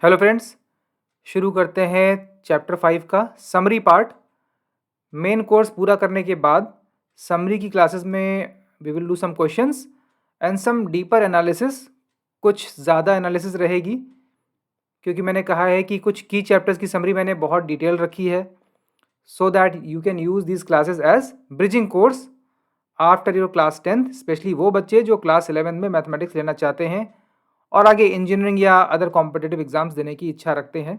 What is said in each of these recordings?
Hello friends, शुरू करते हैं चैप्टर 5 का समरी पार्ट। मेन कोर्स पूरा करने के बाद समरी की क्लासेस में we will do some questions and some deeper analysis. कुछ ज़्यादा एनालिसिस रहेगी क्योंकि मैंने कहा है कि कुछ की चैप्टर्स की समरी मैंने बहुत डिटेल रखी है so that you can use this classes as bridging course after your class 10th, specially वो बच्चे जो क्लास 11 में मैथमेटिक्स लेना चाहते हैं और आगे इंजीनियरिंग या अदर कॉम्पिटिटिव एग्जाम्स देने की इच्छा रखते हैं।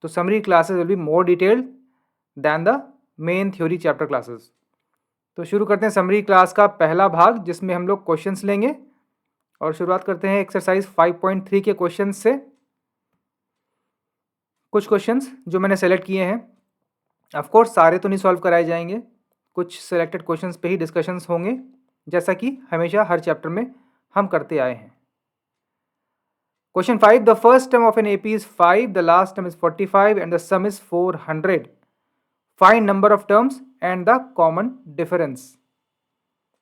तो summary classes will be more detailed than the main theory chapter classes. तो शुरू करते हैं समरी क्लास का पहला भाग जिसमें हम लोग क्वेश्चंस लेंगे और शुरुआत करते हैं एक्सरसाइज 5.3 के क्वेश्चन से। कुछ क्वेश्चंस जो मैंने सेलेक्ट किए हैं, ऑफ कोर्स सारे तो नहीं सॉल्व कराए जाएंगे, कुछ सेलेक्टेड क्वेश्चंस पे ही डिस्कशंस होंगे जैसा कि हमेशा हर चैप्टर में हम करते आए हैं। Question 5. The first term of an AP is 5, the last term is 45 and the sum is 400. Find number of terms and the common difference.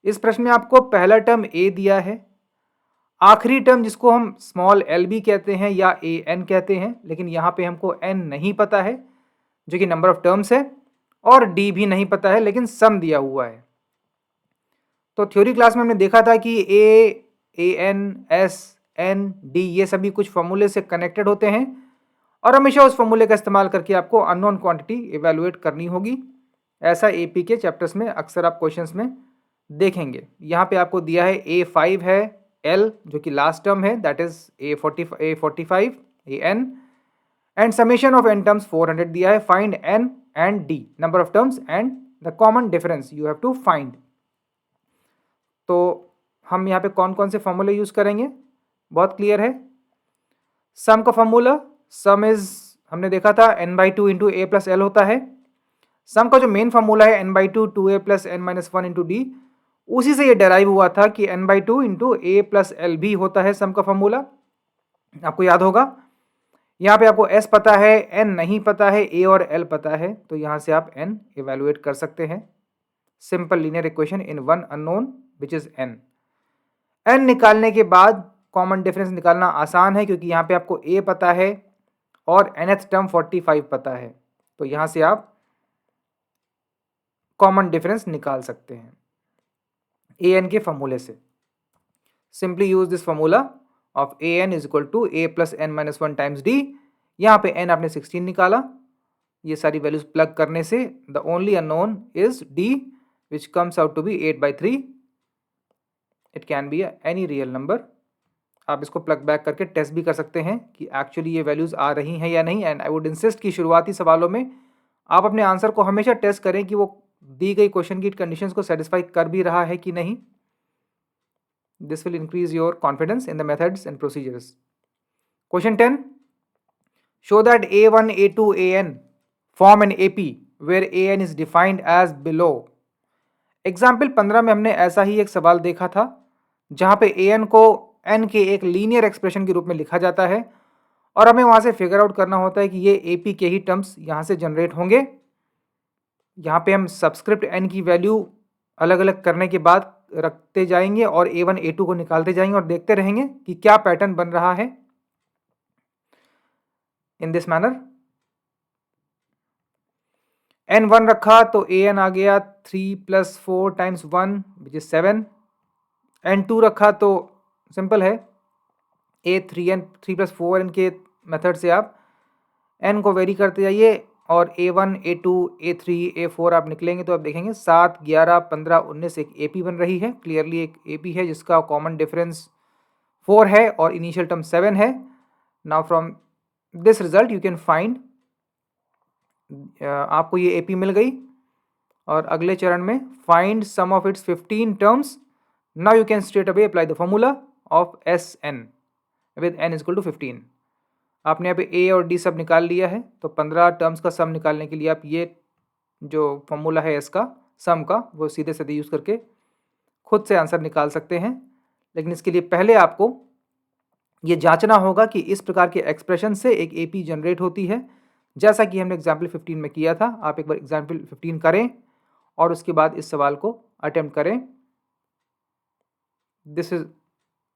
इस प्रश्न में आपको पहला टर्म a दिया है, आखिरी टर्म जिसको हम स्मॉल l भी कहते हैं या an कहते हैं, लेकिन यहाँ पे हमको n नहीं पता है जो कि नंबर ऑफ टर्म्स है, और d भी नहीं पता है लेकिन सम दिया हुआ है। तो थ्योरी क्लास में हमने देखा था कि a, an, s, n, d ये सभी कुछ फॉर्मूले से कनेक्टेड होते हैं और हमेशा उस फॉर्मूले का इस्तेमाल करके आपको अननोन क्वांटिटी इवेलुएट करनी होगी। ऐसा एपी के चैप्टर्स में अक्सर आप क्वेश्चंस में देखेंगे। यहाँ पे आपको दिया है a5 है, l जो कि लास्ट टर्म है that is a45 an and summation of n terms 400 दिया है। Find n and d number of terms and the common difference you have to find. तो हम यहाँ पे कौन कौन से फॉर्मूले यूज करेंगे, बहुत क्लियर है। सम का फॉर्मूला, सम इज हमने देखा था n/2 इंटू ए प्लस एल होता है। सम का जो मेन फॉर्मूला है n/2 2a plus n-1 into D, उसी से ये डेराइव हुआ था कि n/2 इंटू ए प्लस एल भी होता है सम का फॉर्मूला, आपको याद होगा। यहाँ पे आपको s पता है, n नहीं पता है, a और l पता है, तो यहाँ से आप n इवेलुएट कर सकते हैं। Simple linear equation in one unknown which is n। n निकालने के बाद कॉमन डिफरेंस निकालना आसान है क्योंकि यहाँ पे आपको a पता है और nth टर्म 45 पता है, तो यहाँ से आप कॉमन डिफरेंस निकाल सकते हैं an के फॉर्मूले से। Simply use this formula of an is equal to a plus n-1 times d। यहाँ पे n आपने 16 निकाला, ये सारी वैल्यूज प्लग करने से the only unknown is d which comes out to be 8/3। It can be any real number. आप इसको प्लग बैक करके टेस्ट भी कर सकते हैं कि एक्चुअली ये वैल्यूज आ रही हैं या नहीं। एंड आई वुड इंसिस्ट कि शुरुआती सवालों में आप अपने आंसर को हमेशा टेस्ट करें कि वो दी गई क्वेश्चन की कंडीशंस को सेटिस्फाई कर भी रहा है कि नहीं। This will increase your confidence in the methods and procedures. Question 10, show that a1 a2 an form an AP where an is defined as below. Example 15 में हमने ऐसा ही एक सवाल देखा था जहां पे an को n के एक लीनियर एक्सप्रेशन के रूप में लिखा जाता है और हमें वहां से फिगर आउट करना होता है कि ये AP के ही टर्म्स यहां से जनरेट होंगे। यहाँ पे हम सबस्क्रिप्ट n की वैल्यू अलग अलग करने के बाद रखते जाएंगे और a1 a2 को निकालते जाएंगे और देखते रहेंगे कि क्या पैटर्न बन रहा है। इन दिस मैनर n1 रखा तो an आ गया 3 + 4 × 1 विच इज 7। n2 रखा तो सिंपल है a3 n 3 + 4 n के मेथड से आप n को वेरी करते जाइए और a1 a2 a3 a4 आप निकलेंगे तो आप देखेंगे 7 11 15 19 एक AP बन रही है। क्लियरली एक AP है जिसका कॉमन डिफरेंस 4 है और इनिशियल टर्म 7 है। Now from this result you can find, आपको ये AP मिल गई और अगले चरण में find sum of its 15 terms. Now you can straight away apply the formula of SN with n is equal to 15। आपने यहाँ पे a और d सब निकाल लिया है, तो 15 टर्म्स का सम निकालने के लिए आप ये जो फॉर्मूला है इसका सम का वो सीधे सीधे यूज़ करके खुद से आंसर निकाल सकते हैं। लेकिन इसके लिए पहले आपको ये जांचना होगा कि इस प्रकार के एक्सप्रेशन से एक AP जनरेट होती है जैसा कि हमने एग्जाम्पल 15 में किया था। आप एक बार एग्जाम्पल 15 करें और उसके बाद इस सवाल को अटेम्प्ट करें। This is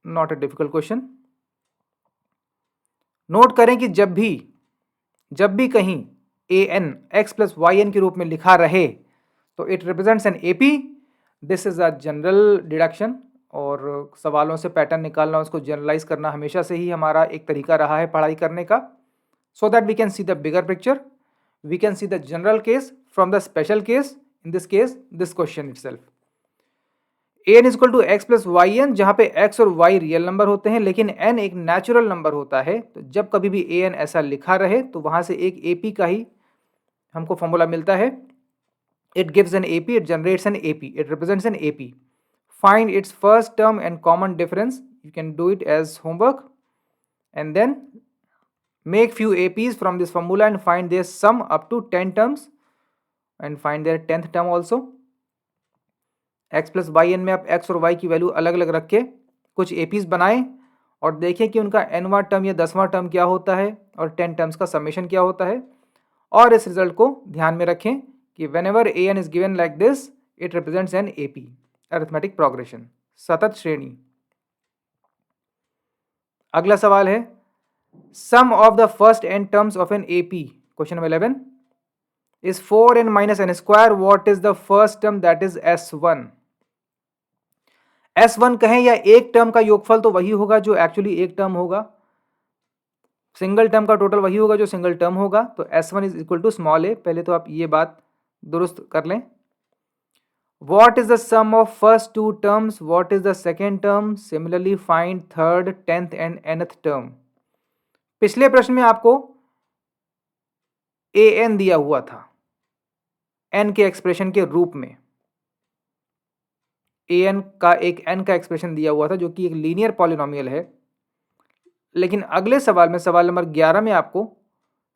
not a difficult question. Note करें कि जब भी कहीं A N X plus Y N के रूप में लिखा रहे तो it represents an A P. This is a general deduction, और सवालों से पैटर्न निकालना, उसको जनरलाइज करना हमेशा से ही हमारा एक तरीका रहा है पढ़ाई करने का, so that we can see the bigger picture, we can see the general case from the special case, in this case this question itself. A n equal to x plus Y n, जहाँ पे x और Y real number होते हैं लेकिन N एक natural number होता है, तो जब कभी भी ए एन ऐसा लिखा रहे तो वहाँ से एक ए पी का ही हमको फॉर्मूला मिलता है। It gives an AP, it generates an AP, it represents an AP. Find its first term and common difference. You can do it as homework, and then make few APs from this formula and find their sum up to 10 terms and find their 10th term also. x plus y n में आप x और y की value अलग अलग रख के कुछ APs बनाएं और देखें कि उनका nवां टर्म या 10वां टर्म क्या होता है और 10 टर्म्स का समेशन क्या होता है। और इस रिजल्ट को ध्यान में रखें कि whenever an is given like this, it represents an AP, arithmetic progression, सतत श्रेणी। अगला सवाल है sum of the first n terms of an AP, question number 11 is 4n minus n square. What is the first term, that is S1? S1 कहें या एक term का योगफल तो वही होगा जो एक्चुअली एक टर्म होगा, सिंगल टर्म का टोटल वही होगा जो सिंगल टर्म होगा, तो S1 is equal to small A. पहले तो आप ये बात दुरुस्त कर लें। What is the sum of first two terms? What is the second term? Similarly find third, 10th and nth term. पिछले प्रश्न में आपको ए एन दिया हुआ था एन के एक्सप्रेशन के रूप में, ए एन का एक एन का एक्सप्रेशन दिया हुआ था जो कि एक लीनियर पॉलिनोमियल है। लेकिन अगले सवाल में, सवाल नंबर 11 में आपको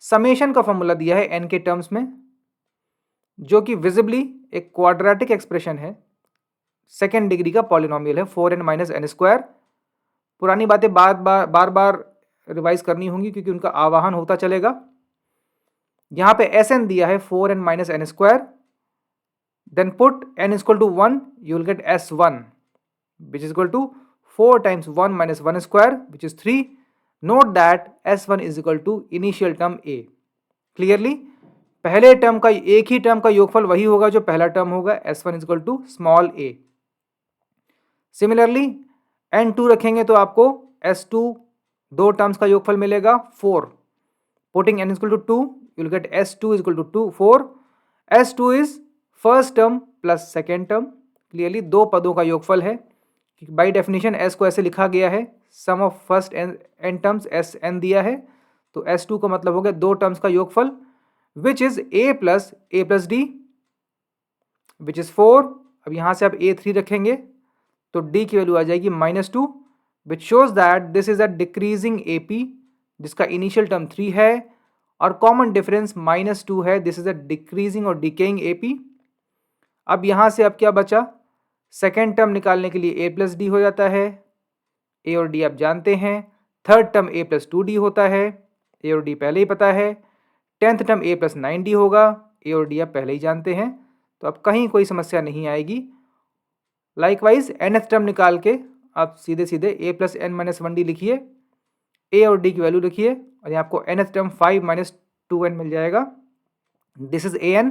समेशन का फॉर्मूला दिया है एन के टर्म्स में, जो कि विजिबली एक क्वाड्रेटिक एक्सप्रेशन है, सेकेंड डिग्री का पॉलिनोमियल है, 4n माइनस एन स्क्वायर। पुरानी बातें बार बार रिवाइज करनी होंगी क्योंकि उनका आवाहन होता चलेगा। यहाँ पे Sn दिया है 4n minus n square, then put n equal to 1, you will get S1 which is equal to 4 times 1 minus 1 square which is 3। Note that S1 is equal to initial term A। Clearly पहले term का एक ही term का योगफल वही होगा जो पहला term होगा, S1 is equal to small a। Similarly n2 रखेंगे तो आपको S2 दो टर्म्स का योगफल मिलेगा 4। Putting n equal to 2, you will get S2 is equal to 2 4। S2 is first term plus second term, clearly दो पदों का योगफल है। बाई डेफिनेशन S को ऐसे लिखा गया है, sum of first n terms Sn दिया है, तो S2 का मतलब हो गया दो टर्म्स का योगफल which is a plus d which is 4। अब यहाँ से आप a3 रखेंगे तो d की वैल्यू आ जाएगी -2, which shows that this is a decreasing AP जिसका इनिशियल टर्म 3 है और कॉमन डिफरेंस -2 है, दिस इज अ डिक्रीजिंग और डिकेइंग AP। अब यहाँ से अब क्या बचा, सेकेंड टर्म निकालने के लिए a प्लस डी हो जाता है, a और d आप जानते हैं। Third term a plus 2d होता है, a और d पहले ही पता है। 10th term a plus 9d होगा, a और d आप पहले ही जानते हैं, तो अब कहीं कोई समस्या नहीं आएगी। लाइकवाइज nth टर्म निकाल के आप सीधे सीधे a plus n minus 1d लिखिए, a और d की वैल्यू लिखिए और यहाँ आपको nth टर्म 5 माइनस 2n मिल जाएगा। This is an।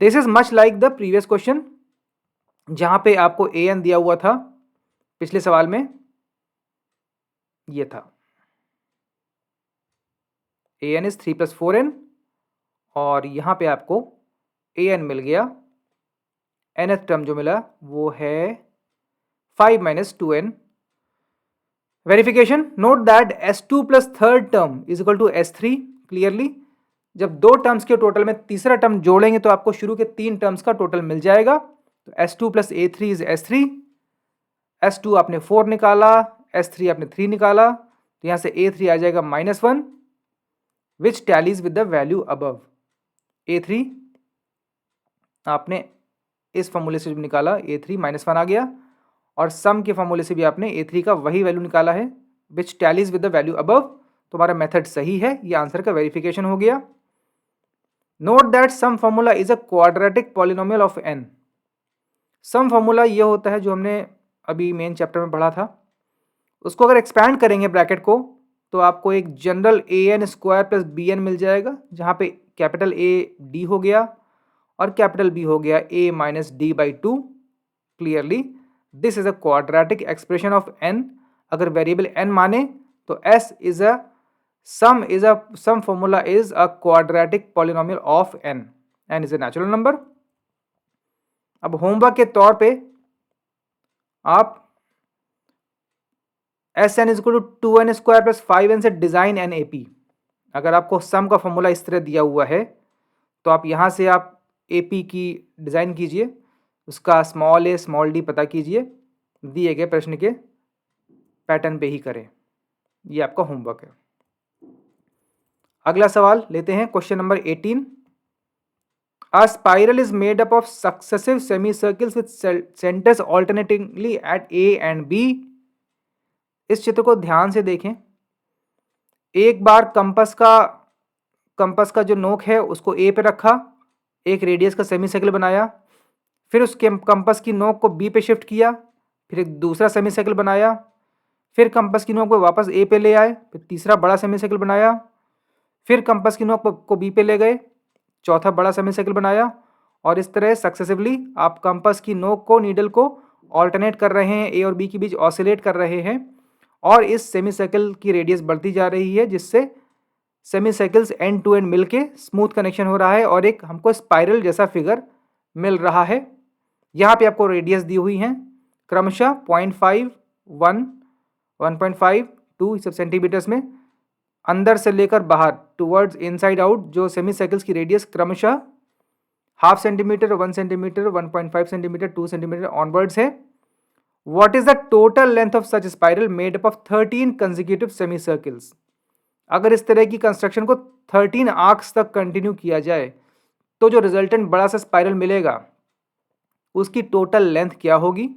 This is much like the previous question जहाँ पे आपको an दिया हुआ था पिछले सवाल में, ये था an इज 3 प्लस 4n और यहाँ पे आपको an मिल गया, nth टर्म जो मिला वो है 5 minus 2n। Verification, note that S2 plus third term is equal to S3। Clearly जब दो टर्म्स के टोटल में तीसरा टर्म जोड़ेंगे तो आपको शुरू के 3 टर्म्स का टोटल मिल जाएगा, तो S2 plus A3 is S3। S2 आपने 4 निकाला, S3 आपने 3 निकाला, तो यहाँ से A3 आ जाएगा -1 which tallies with the value above. A3 आपने इस फॉर्मूले से निकाला, A3 -1 आ गया, और सम के फॉर्मूले से भी आपने A3 का वही वैल्यू निकाला है which tallies with the value above. तो हमारा मेथड सही है, ये आंसर का वेरिफिकेशन हो गया। Note that sum formula is a quadratic polynomial of n। Sum formula ये होता है जो हमने अभी मेन चैप्टर में पढ़ा था, उसको अगर एक्सपैंड करेंगे ब्रैकेट को तो आपको एक जनरल an² प्लस bn मिल जाएगा, जहाँ पे कैपिटल A d हो गया और कैपिटल B हो गया a minus d by two. Clearly this is a quadratic expression of n। अगर वेरिएबल n माने तो s is a sum formula is a quadratic polynomial of n is a natural number. अब homework के तौर पे आप s n is equal to 2n² plus 5n से design an AP. अगर आपको सम का फॉर्मूला इस तरह दिया हुआ है तो आप यहाँ से आप एपी की डिज़ाइन कीजिए, उसका स्मॉल a स्मॉल d पता कीजिए, दिए गए प्रश्न के पैटर्न पे ही करें। ये आपका होमवर्क है। अगला सवाल लेते हैं, question number 18। A spiral is made up of successive semi circles with centres alternately at A and B. इस चित्र को ध्यान से देखें। एक बार कंपस का जो नोक है उसको ए पे रखा, एक रेडियस का सेमी सर्किल बनाया, फिर उसके कंपस की नोक को बी पे शिफ्ट किया, फिर एक दूसरा सेमी सर्किल बनाया, फिर कंपस की नोक को वापस ए पे ले आए, फिर तीसरा बड़ा सेमी सर्किल बनाया, फिर कंपस की नोक को बी पे ले गए, चौथा बड़ा सेमी सर्किल बनाया, और इस तरह सक्सेसिवली आप कंपस की नोक को, नीडल को ऑल्टरनेट कर रहे हैं, ए और बी के बीच ऑसिलेट कर रहे हैं, और इस सेमी सर्किल की रेडियस बढ़ती जा रही है, जिससे semi circles end to end मिलके स्मूथ कनेक्शन हो रहा है और एक हमको स्पाइरल जैसा फिगर मिल रहा है। यहाँ पे आपको रेडियस दी हुई हैं क्रमशः 0.5, 1, 1.5, 2 सब सेंटीमीटर्स में, अंदर से लेकर बाहर टुवर्ड्स इनसाइड आउट जो सेमी सर्किल्स की रेडियस क्रमशः 0.5 centimetre, 1 centimetre, 1.5 centimetre, 2 centimetre onwards है। What is the total length of such spiral made up of 13 consecutive semicircles? अगर इस तरह की कंस्ट्रक्शन को 13 आर्क्स तक कंटिन्यू किया जाए तो जो रिजल्टेंट बड़ा सा स्पाइरल मिलेगा उसकी टोटल लेंथ क्या होगी,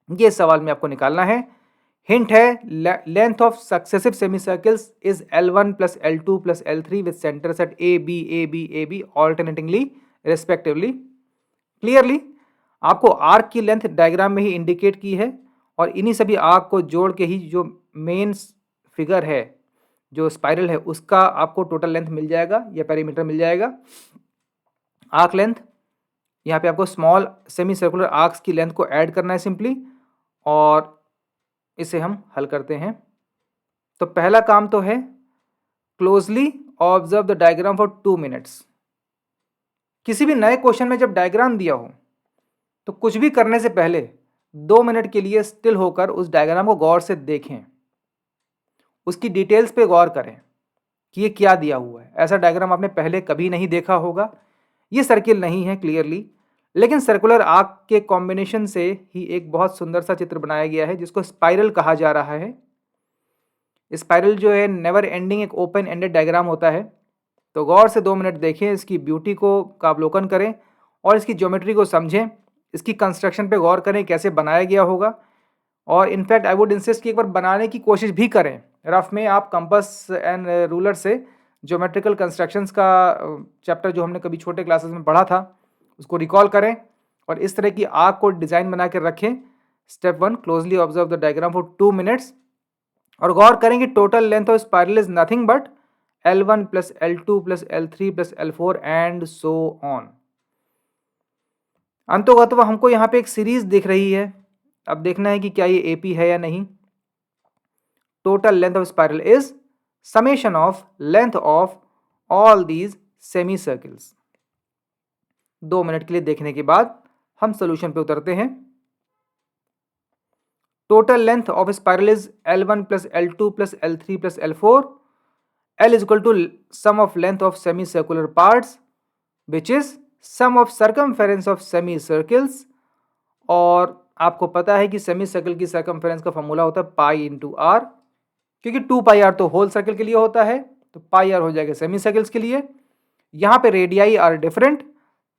ये सवाल में आपको निकालना है। हिंट है, length of successive semicircles is L1 plus L2 plus L3 with centres at A B alternately respectively. Clearly आपको आर्क की लेंथ डायग्राम में ही इंडिकेट की है और इन्हीं सभी आर्क को जोड़ के ही जो मेन फिगर है, जो स्पाइरल है, उसका आपको टोटल लेंथ मिल जाएगा या पेरीमीटर मिल जाएगा। आर्क लेंथ, यहाँ पे आपको स्मॉल सेमी सर्कुलर आर्क्स की लेंथ को ऐड करना है सिंपली, और इसे हम हल करते हैं। तो पहला काम तो है closely observe the diagram for 2 minutes. किसी भी नए क्वेश्चन में जब डायग्राम दिया हो तो कुछ भी करने से पहले 2 मिनट के लिए स्टिल होकर उस डायग्राम को गौर से देखें, उसकी डिटेल्स पे गौर करें कि ये क्या दिया हुआ है। ऐसा डायग्राम आपने पहले कभी नहीं देखा होगा। ये सर्किल नहीं है क्लियरली, लेकिन सर्कुलर आर्क के कॉम्बिनेशन से ही एक बहुत सुंदर सा चित्र बनाया गया है जिसको स्पाइरल कहा जा रहा है। स्पाइरल जो है नेवर एंडिंग एक ओपन एंडेड डायग्राम होता है। तो गौर से 2 मिनट देखें, इसकी ब्यूटी को का अवलोकन करें और इसकी ज्योमेट्री को समझें, इसकी कंस्ट्रक्शन पे गौर करें कैसे बनाया गया होगा, और इनफैक्ट आई वुड इंसिस्ट कि एक बार बनाने की कोशिश भी करें। रफ में आप कंपास एंड रूलर से ज्योमेट्रिकल कंस्ट्रक्शंस का चैप्टर जो हमने कभी छोटे क्लासेस में पढ़ा था उसको रिकॉल करें और इस तरह की आर्क को डिज़ाइन बना कर रखें। Step 1, closely observe the diagram for 2 minutes और गौर करें कि total length of spiral is nothing but L1 plus L2 plus L3 plus L4 and so on. अंतोगत्वा हमको यहाँ पे एक सीरीज दिख रही है। अब देखना है कि क्या ये AP है या नहीं। Total length of spiral is summation of length of all these semi circles. 2 minute के लिए देखने के बाद हम सोल्यूशन पे उतरते हैं। Total length of spiral is L1 plus L2 plus L3 plus L4। L is equal to sum of length of semicircular parts which is sum of circumference of semicircles। और आपको पता है कि सेमी सर्कल की circumference का formula होता है pi into are, क्योंकि 2πr तो होल सर्कल के लिए होता है, तो पाई आर हो जाएगा सेमी सर्कल्स के लिए। यहाँ पे रेडियाई आर डिफरेंट,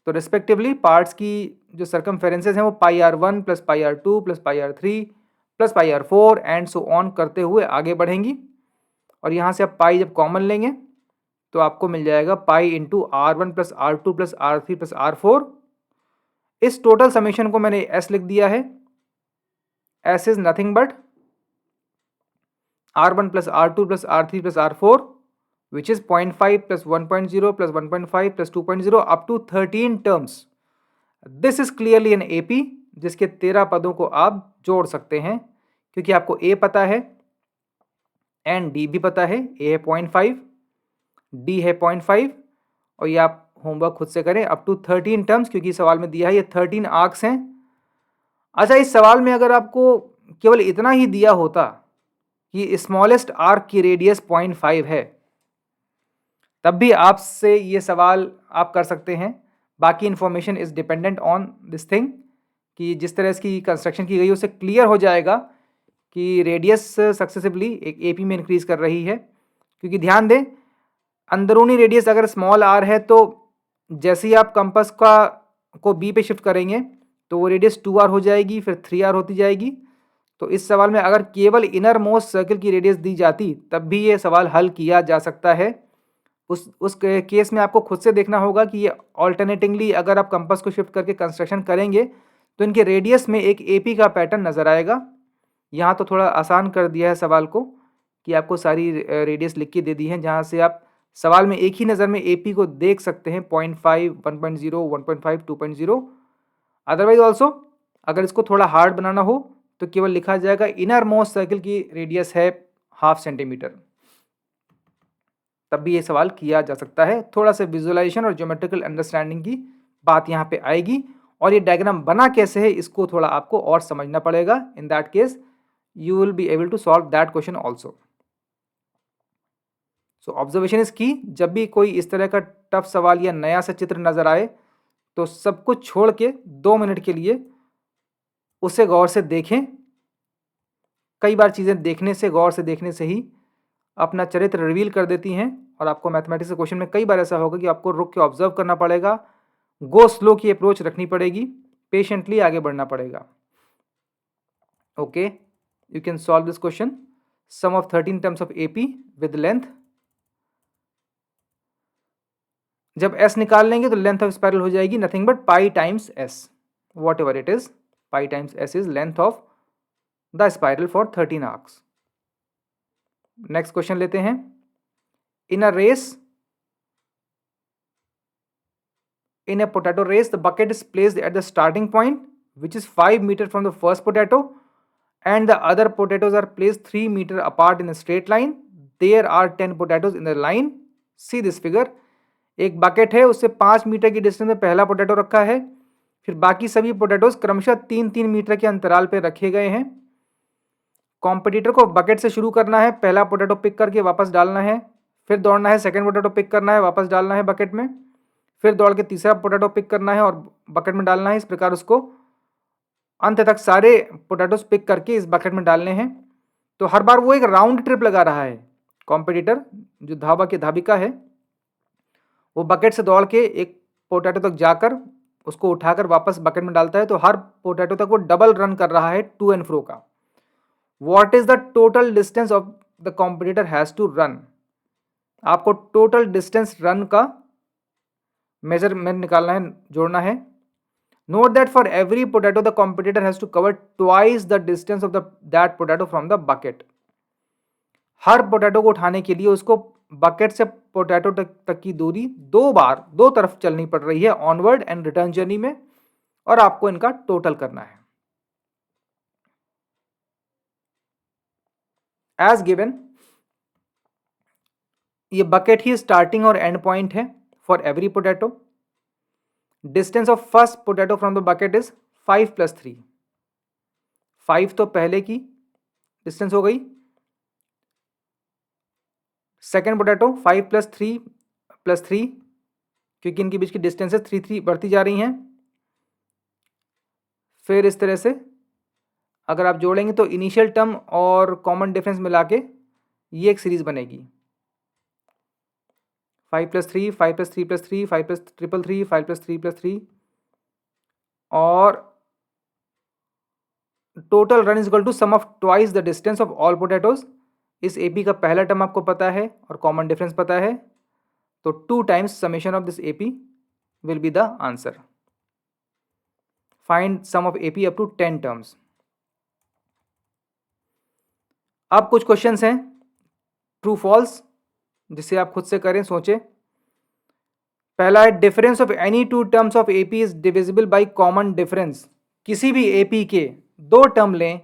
तो रिस्पेक्टिवली पार्ट्स की जो सर्कमफेरेंसेज हैं वो πr1 plus πr2 plus πr3 plus πr4 and so on करते हुए आगे बढ़ेंगी। और यहाँ से आप पाई जब कॉमन लेंगे तो आपको मिल जाएगा pi into R1 plus R2 plus R3 plus R4। इस टोटल समेशन को मैंने S लिख दिया है। S is nothing but R1 plus R2 plus R3 plus R4 which is 0.5 plus 1.0 plus 1.5 plus 2.0 up to 13 terms. This is clearly an AP जिसके 13 पदों को आप जोड़ सकते हैं क्योंकि आपको A पता है एंड D भी पता है. A है 0.5, D है 0.5 और ये आप होमवर्क खुद से करें अप टू 13 टर्म्स क्योंकि सवाल में दिया है ये 13 आर्क्स हैं. अच्छा, इस सवाल में अगर आपको केवल इतना ही दिया होता कि स्मॉलेस्ट आर्क की रेडियस 0.5 है तब भी आपसे ये सवाल आप कर सकते हैं. बाकी information is dependent on this thing कि जिस तरह इसकी कंस्ट्रक्शन की गई उससे क्लियर हो जाएगा कि रेडियस सक्सेसिवली एक एपी में इंक्रीज कर रही है. क्योंकि ध्यान दें, अंदरूनी रेडियस अगर स्मॉल आर है तो जैसे ही आप कंपास को बी पे शिफ्ट करेंगे तो वो रेडियस 2r हो जाएगी, फिर 3r होती जाएगी. तो इस सवाल में अगर केवल इनर मोस्ट सर्कल की रेडियस दी जाती तब भी ये सवाल हल किया जा सकता है. उस केस में आपको खुद से देखना होगा कि ये ऑल्टरनेटिवली अगर आप कंपास को शिफ्ट करके कंस्ट्रक्शन करेंगे तो इनके रेडियस में एक एपी का पैटर्न नज़र आएगा. यहाँ तो थोड़ा आसान कर दिया है सवाल को कि आपको सारी रेडियस लिख के दे दी है जहाँ से आप सवाल में एक ही नज़र में एपी को देख सकते हैं 0.5, 1.0, 1.5, 2.0. अदरवाइज ऑल्सो अगर इसको थोड़ा हार्ड बनाना हो तो केवल लिखा जाएगा इनर मोस्ट सर्कल की रेडियस है 0.5 सेंटीमीटर. तब भी ये सवाल किया जा सकता है. थोड़ा सा विजुअलाइजेशन और ज्योमेट्रिकल अंडरस्टैंडिंग की बात यहाँ पे आएगी और ये डायग्राम बना कैसे है इसको थोड़ा आपको और समझना पड़ेगा. In that case you will be able to solve that question also. So observation is key. जब भी कोई इस तरह का टफ सवाल या नया सा चित्र नजर आए तो सब कुछ छोड़ के 2 मिनट के लिए उसे गौर से देखें. कई बार चीज़ें देखने से, गौर से देखने से ही अपना चरित्र रिवील कर देती हैं और आपको मैथमेटिक्स के क्वेश्चन में कई बार ऐसा होगा कि आपको रुक के ऑब्जर्व करना पड़ेगा, गो स्लो की अप्रोच रखनी पड़ेगी, पेशेंटली आगे बढ़ना पड़ेगा. Okay, you can solve this question. Sum of 13 terms of AP with length. जब s निकाल लेंगे तो लेंथ ऑफ स्पाइरल हो जाएगी nothing but pi times s. Whatever it is, pi times s is length of the spiral for 13 arcs. Next question लेते हैं. In a race, in a potato race, the bucket is placed at the starting point, which is 5 meters from the first potato, and the other potatoes are placed 3 meters apart in a straight line. There are 10 potatoes in the line. See this figure. एक bucket है, उससे 5 metre की distance में पहला potato रखा है, फिर बाकी सभी पोटैटोज क्रमशः 3-3 मीटर के अंतराल पर रखे गए हैं. कॉम्पिटिटर को बकेट से शुरू करना है, पहला पोटैटो पिक करके वापस डालना है, फिर दौड़ना है, सेकेंड पोटैटो पिक करना है, वापस डालना है बकेट में, फिर दौड़ के तीसरा पोटैटो पिक करना है और बकेट में डालना है. इस प्रकार उसको अंत तक सारे पोटैटोज पिक करके इस बकेट में डालने हैं. तो हर बार वो एक राउंड ट्रिप लगा रहा है. कॉम्पिटिटर जो धाविका है वो बकेट से दौड़ के एक पोटैटो तक जाकर उसको उठाकर वापस बकेट में डालता है. तो हर पोटैटो तक वो डबल रन कर रहा है, टू एंड फ्रो का. What is the total distance of the competitor has to run. आपको टोटल डिस्टेंस रन का मेजरमेंट निकालना है, जोड़ना है. Note that for every potato the competitor has to cover twice the distance of that potato from the bucket. Her potato को उठाने के लिए उसको बकेट से पोटैटो तक की दूरी 2 बार 2 तरफ चलनी पड़ रही है ऑनवर्ड एंड रिटर्न जर्नी में, और आपको इनका टोटल करना है. एज गिवन, ये बकेट ही स्टार्टिंग और एंड पॉइंट है for every potato. Distance of first potato from the bucket is 5 + 3. 5 तो पहले की डिस्टेंस हो गई. सेकेंड पोटैटो 5 + 3 क्योंकि इनके बीच की डिस्टेंसेस 3 बढ़ती जा रही हैं. फिर इस तरह से अगर आप जोड़ेंगे तो इनिशियल टर्म और कॉमन डिफरेंस मिला के ये एक सीरीज बनेगी. 5 + 3, 5 + 3 + 3, 5 + 3 5 + 3 + 3 और total run is equal to sum of twice the distance of all potatoes. इस एपी का पहला टर्म आपको पता है और कॉमन डिफरेंस पता है, तो 2 times summation of this AP will be the answer. Find sum of AP up to 10 terms. अब कुछ क्वेश्चंस हैं ट्रू फॉल्स, जिसे आप खुद से करें, सोचें। पहला है difference of any two terms of AP is divisible by common difference. किसी भी एपी के दो टर्म लें,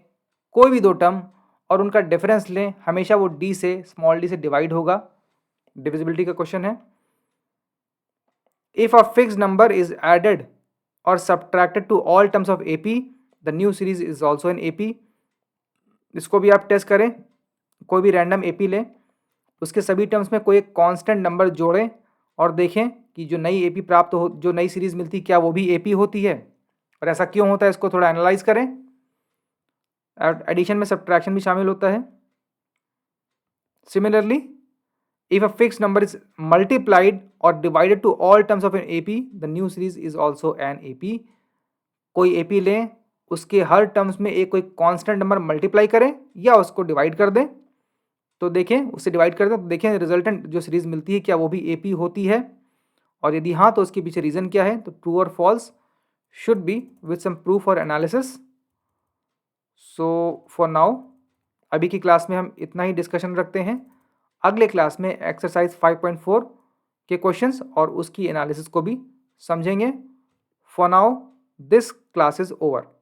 कोई भी दो टर्म, और उनका डिफरेंस लें, हमेशा वो डी से, स्मॉल डी से डिवाइड होगा। डिविजिबिलिटी का क्वेश्चन है। If a fixed number is added और subtracted to all terms of AP, the new series is also an AP. इसको भी आप टेस्ट करें। कोई भी रैंडम एपी लें, उसके सभी टर्म्स में कोई एक कांस्टेंट नंबर जोड़ें और देखें कि जो नई एपी प्राप्त हो, जो नई सीरीज मिलती, क्या वो भी एपी होती है, और ऐसा क्यों होता है, इसको थोड़ा एनालाइज करें। एडिशन में सब्ट्रैक्शन भी शामिल होता है। Similarly, if a fixed number is multiplied और divided to all terms of an AP, the new series is also an AP. कोई एपी लें, उसके हर टर्म्स में एक कोई कांस्टेंट नंबर मल्टीप्लाई करें या उसको डिवाइड कर दें, तो देखें, उससे डिवाइड कर दें तो देखें रिजल्टेंट जो सीरीज मिलती है क्या वो भी एपी होती है, और यदि हाँ तो उसके पीछे रीज़न क्या है। तो ट्रू और false should be with some proof और एनालिसिस। सो फॉर नाउ अभी की क्लास में हम इतना ही डिस्कशन रखते हैं। अगले क्लास में एक्सरसाइज 5.4 के क्वेश्चंस और उसकी एनालिसिस को भी समझेंगे। For now this class is over.